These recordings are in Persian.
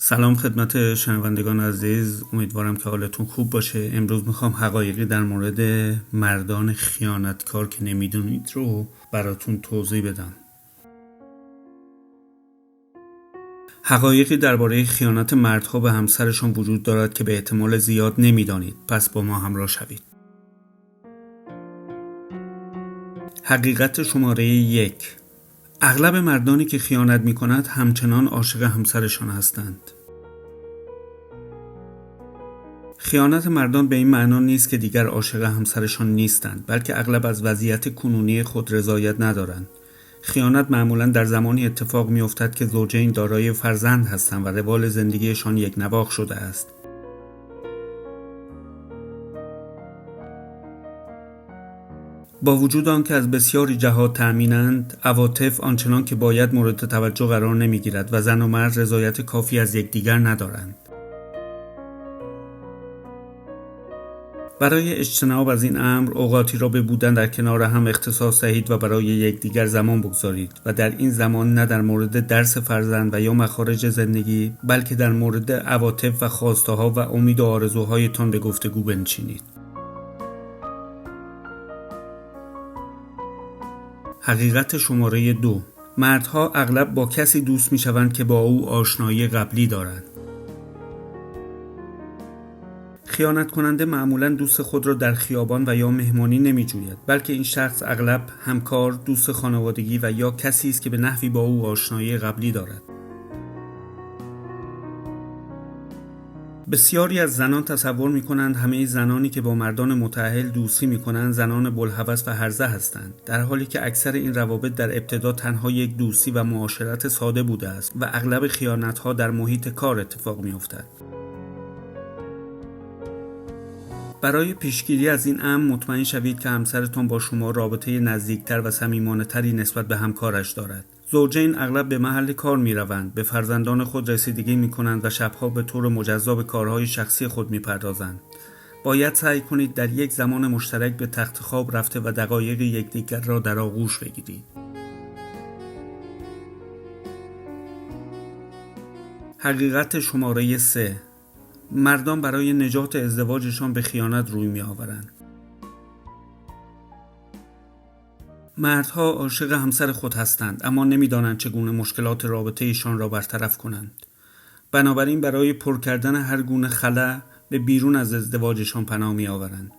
سلام خدمت شنوندگان عزیز، امیدوارم که حالتون خوب باشه. امروز میخوام حقایقی در مورد مردان خیانتکار که نمیدونید رو براتون توضیح بدم. حقایقی درباره خیانت مردها به همسرشون وجود دارد که به احتمال زیاد نمیدانید، پس با ما همراه شوید. حقیقت شماره 1: اغلب مردانی که خیانت می‌کنند همچنان عاشق همسرشان هستند. خیانت مردان به این معنا نیست که دیگر عاشق همسرشان نیستند، بلکه اغلب از وضعیت کنونی خود رضایت ندارند. خیانت معمولاً در زمانی اتفاق می‌افتد که زوجین دارای فرزند هستند و روال زندگیشان یک نواخت شده است. با وجود آنکه از بسیاری جهات تأمینند، عواطف آنچنان که باید مورد توجه قرار نمی‌گیرد و زن و مرد رضایت کافی از یکدیگر ندارند. برای اجتناب از این امر، اوقاتی را به بودن در کنار هم اختصاص دهید و برای یکدیگر زمان بگذارید و در این زمان نه در مورد درس فرزند و یا مخارج زندگی، بلکه در مورد عواطف و خواسته‌ها و امید و آرزوهایتان به گفتگو بنشینید. حقیقت شماره 2: مردها اغلب با کسی دوست می‌شوند که با او آشنایی قبلی دارند. خیانت کننده معمولاً دوست خود را در خیابان و یا مهمانی نمی‌جوید، بلکه این شخص اغلب همکار، دوست خانوادگی و یا کسی است که به نحوی با او آشنایی قبلی دارد. بسیاری از زنان تصور می‌کنند همه زنانی که با مردان متأهل دوستی می‌کنند زنان بوالهوس و هرزه هستند، در حالی که اکثر این روابط در ابتدا تنها یک دوستی و معاشرت ساده بوده است و اغلب خیانت‌ها در محیط کار اتفاق می‌افتد. برای پیشگیری از این امر مطمئن شوید که همسرتان با شما رابطه نزدیکتر و صمیمانه‌تری نسبت به همکارش دارد. زوجین اغلب به محل کار می‌روند، به فرزندان خود رسیدگی می‌کنند و شب‌ها به طور مجزا به کارهای شخصی خود می‌پردازند. باید سعی کنید در یک زمان مشترک به تخت خواب رفته و دقایق یکدیگر را در آغوش بگیرید. حقیقت شماره 3: مردان برای نجات ازدواجشان به خیانت روی می‌آورند. مردها عاشق همسر خود هستند، اما نمی‌دانند چگونه مشکلات رابطه ایشان را برطرف کنند. بنابراین برای پر کردن هر گونه خلا به بیرون از ازدواجشان پناه می‌آورند.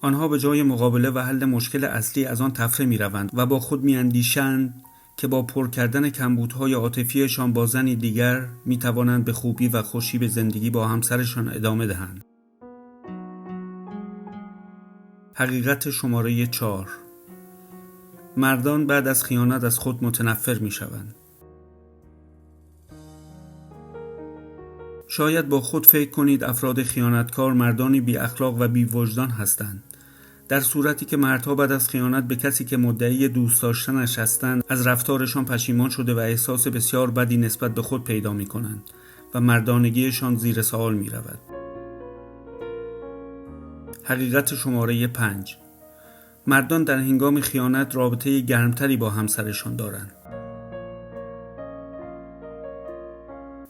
آنها به جای مقابله و حل مشکل اصلی از آن تفره می‌روند و با خود می‌اندیشند که با پر کردن کمبودهای عاطفیشان با زنی دیگر می‌توانند به خوبی و خوشی به زندگی با همسرشان ادامه دهند. حقیقت شماره 4: مردان بعد از خیانت از خود متنفر می‌شوند. شاید با خود فکر کنید افراد خیانتکار مردانی بی اخلاق و بی وجدان هستند، در صورتی که مردها بعد از خیانت به کسی که مدعی دوست داشتنش هستند از رفتارشان پشیمان شده و احساس بسیار بدی نسبت به خود پیدا می‌کنند و مردانگیشان زیر سوال می‌رود. حقیقت شماره 5: مردان در هنگام خیانت رابطه گرمتری با همسرشان دارند.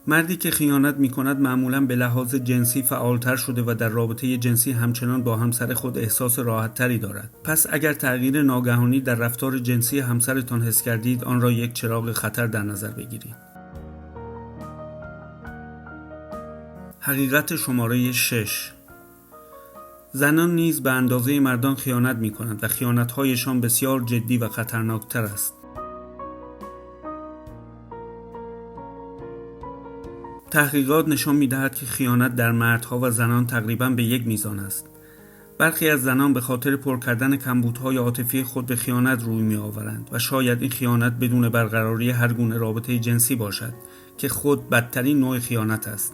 مردی که خیانت می‌کند معمولاً به لحاظ جنسی فعالتر شده و در رابطه جنسی همچنان با همسر خود احساس راحت‌تری دارد. پس اگر تغییر ناگهانی در رفتار جنسی همسرتان حس کردید، آن را یک چراغ خطر در نظر بگیرید. حقیقت شماره 6: زنان نیز به اندازه مردان خیانت می‌کنند و خیانت‌هایشان بسیار جدی و خطرناکتر است. تحقیقات نشان می‌دهد که خیانت در مردها و زنان تقریباً به یک میزان است. برخی از زنان به خاطر پر کردن کمبودهای عاطفی خود به خیانت روی می‌آورند و شاید این خیانت بدون برقراری هر گونه رابطه جنسی باشد که خود بدترین نوع خیانت است.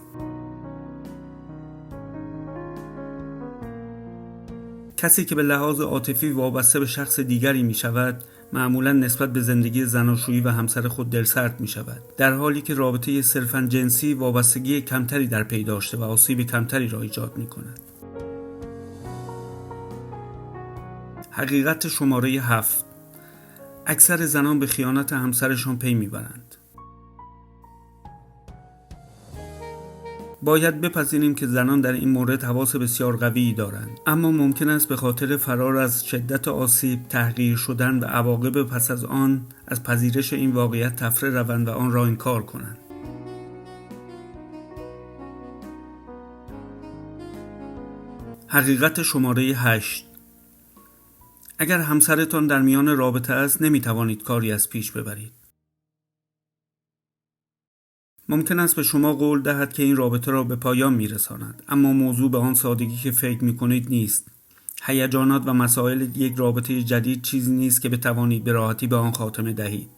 کسی که به لحاظ عاطفی وابسته به شخص دیگری می‌شود، معمولاً نسبت به زندگی زناشویی و همسر خود دلسرد می‌شود، در حالی که رابطه صرفاً جنسی وابستگی کمتری در پی داشته و آسیب کمتری را ایجاد می‌کند. حقیقت شماره 7: اکثر زنان به خیانت همسرشان پی می‌برند. باید بپذیریم که زنان در این مورد حواس بسیار قوی دارند، اما ممکن است به خاطر فرار از شدت آسیب، تحقیر شدن و عواقب پس از آن از پذیرش این واقعیت تفره روند و آن را انکار کنند. حقیقت شماره 8: اگر همسرتان در میان رابطه است، نمیتوانید کاری از پیش ببرید. ممکن است به شما قول دهد که این رابطه را به پایان میرساند، اما موضوع به آن سادگی که فکر میکنید نیست. هیجانات و مسائل یک رابطه جدید چیزی نیست که بتوانید به راحتی به آن خاتمه دهید.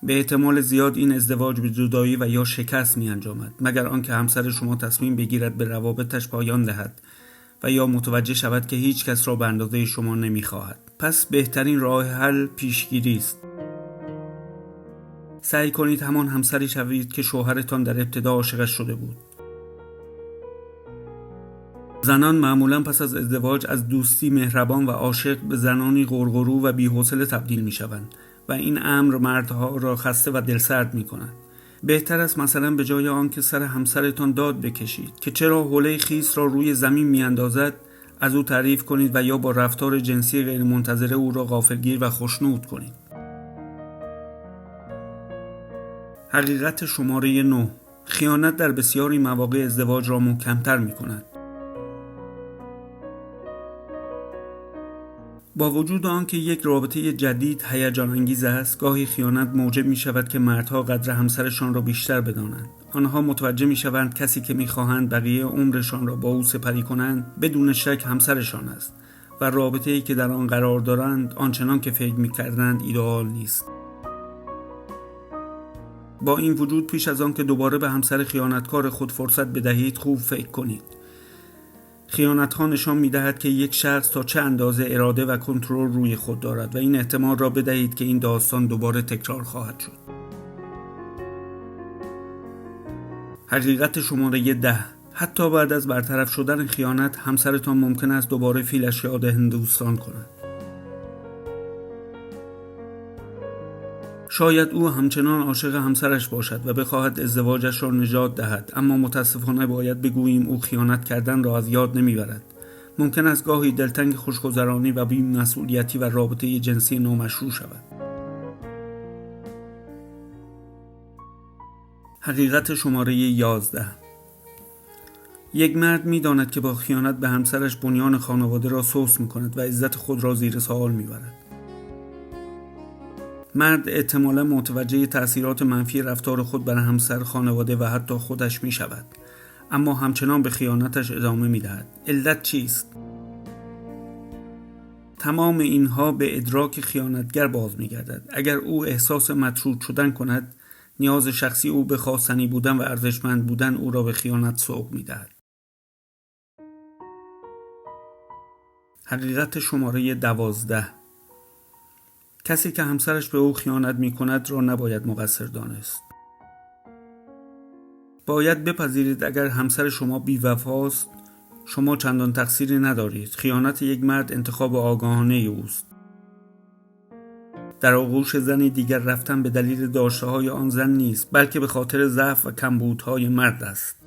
به احتمال زیاد این ازدواج به جدایی و یا شکست می انجامد، مگر آنکه همسر شما تصمیم بگیرد به روابطش پایان دهد و یا متوجه شود که هیچ کس را به اندازه شما نمی خواهد. پس بهترین راه حل پیشگیری است. سعی کنید همان همسری شوید که شوهرتان در ابتدا عاشقش شده بود. زنان معمولا پس از ازدواج از دوستی مهربان و عاشق به زنانی غرغرو و بی‌حوصله تبدیل می شوند و این امر مردها را خسته و دلسرد می کند. بهتر است مثلا به جای آن که سر همسرتان داد بکشید که چرا حوله خیس را روی زمین می اندازد، از او تعریف کنید و یا با رفتار جنسی غیرمنتظره او را غافلگیر و خوشنود کنید. حقیقت شماره 9: خیانت در بسیاری مواقع ازدواج را محکم‌تر می کند. با وجود آنکه یک رابطه جدید هیجان انگیز است، گاهی خیانت موجب می شود که مردها قدر همسرشان را بیشتر بدانند. آنها متوجه می شوند کسی که می خواهند بقیه عمرشان را با او سپری کنند بدون شک همسرشان است و رابطه‌ای که در آن قرار دارند آنچنان که فکر می کردند ایدئال نیست. با این وجود پیش از آن که دوباره به همسر خیانتکار خود فرصت بدهید خوب فکر کنید. خیانت‌ها نشان می‌دهد که یک شخص تا چه اندازه اراده و کنترل روی خود دارد و این احتمال را بدهید که این داستان دوباره تکرار خواهد شد. حقیقت شماره 10: حتی بعد از برطرف شدن خیانت، همسرتان ممکن است دوباره فیلش یاد هندوستان کند. شاید او همچنان عاشق همسرش باشد و بخواهد ازدواجش را نجات دهد، اما متاسفانه باید بگوییم او خیانت کردن را از یاد نمیبرد. ممکن است گاهی دلتنگ خوشگذرانی و بی‌مسئولیتی و رابطه جنسی نامشروع شود. حقیقت شماره 11: یک مرد می‌داند که با خیانت به همسرش بنیان خانواده را سوس می‌کند و عزت خود را زیر سوال می‌برد. مرد احتمالاً متوجه تأثیرات منفی رفتار خود بر همسر، خانواده و حتی خودش می شود، اما همچنان به خیانتش ادامه می دهد. علت چیست؟ تمام اینها به ادراک خیانتگر باز می گردد. اگر او احساس مطرود شدن کند، نیاز شخصی او به خواستنی بودن و ارزشمند بودن او را به خیانت سوق می دهد. حقیقت شماره 12: کسی که همسرش به او خیانت می کند را نباید مقصر دانست. باید بپذیرید اگر همسر شما بی‌وفاست، شما چندان تقصیری ندارید. خیانت یک مرد انتخاب آگاهانه اوست. در آغوش زنی دیگر رفتن به دلیل داشته‌های آن زن نیست، بلکه به خاطر ضعف و کمبودهای مرد است.